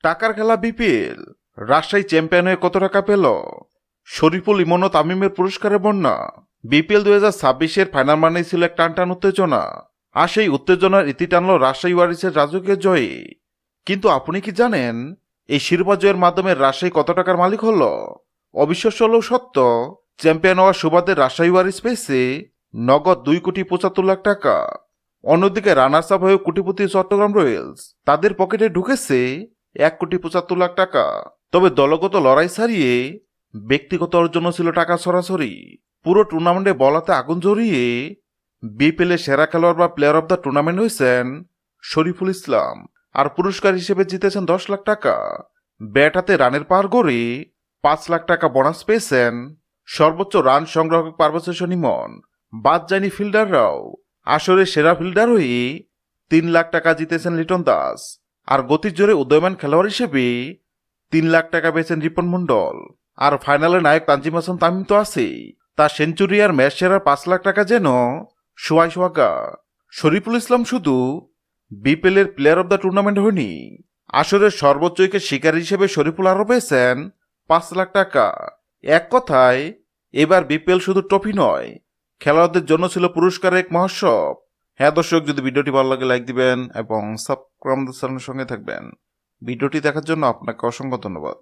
টাকার খেলা BPL, Rajshahi champion হয়ে কত টাকা পেল? শরীফুল, ইমন ও তামিমের পুরস্কারের বন্যা। বিপিএল 2026-এর ফাইনাল মানেই ছিল এক টানটান উত্তেজনা, আর সেই উত্তেজনার ইতি টানল রাজশাহী ওয়ারিসের রাজকীয় জয়ে। কিন্তু আপনি কি জানেন এই শিরোপা জয়ের মাধ্যমে রাজশাহী কত টাকার মালিক হলো? অবিশ্বাস্য হলেও সত্য, চ্যাম্পিয়ন হওয়ার সুবাদে রাজশাহী ওয়ারিস পেয়েছে নগদ 2,75,00,000 টাকা। অন্যদিকে রানার্স আপ হয়ে কোটিপতি চট্টগ্রাম রয়্যালস, তাদের পকেটে ঢুকেছে 1,75,00,000 টাকা। তবে দলগত লড়াই ছাড়িয়ে ব্যক্তিগত অর্জনও ছিল টাকা সরাসরি। পুরো টুর্নামেন্টে বলাতে আগুন জড়িয়ে বিপিএলের সেরা খেলোয়াড় বা প্লেয়ার অব দ্য টুর্নামেন্ট হয়েছেন শরীফুল ইসলাম, আর পুরস্কার হিসেবে জিতেছেন 10 লাখ টাকা। ব্যাট হাতে রানের পার গড়ে 5 লাখ টাকা বোনাস পেয়েছেন। সর্বোচ্চ রান সংগ্রাহক পারভেজ হোসেন ইমন, বাদ যায়নি ফিল্ডাররাও। আসরে সেরা ফিল্ডার হয়ে 3 লাখ টাকা জিতেছেন লিটন দাস, আর গতির জোরে উদয়মান খেলোয়াড় হিসেবে 3 লাখ টাকা পেয়েছেন রিপন মণ্ডল। আর ফাইনালে নায়ক তানজিম হাসান তামিম তো আছেই, তার সেঞ্চুরি আর ম্যাচ সেরার 5 লাখ টাকা যেন সোয়াই সোয়াগা। শরীফুল ইসলাম শুধু বিপিএলের প্লেয়ার অব দ্য টুর্নামেন্ট হয়নি, আসরের সর্বোচ্চ উইকেট শিকারী হিসেবে শরীফুল আরও পেয়েছেন 5 লাখ টাকা। এক কথায় এবার বিপিএল শুধু ট্রফি নয়, খেলোয়াড়দের জন্য ছিল পুরস্কারের এক মহোৎসব। হ্যাঁ দর্শক, যদি ভিডিওটি ভালো লাগে লাইক দিবেন এবং সাবস্ক্রাইব চ্যানেলের সঙ্গে থাকবেন। ভিডিওটি দেখার জন্য আপনাকে অসংখ্য ধন্যবাদ।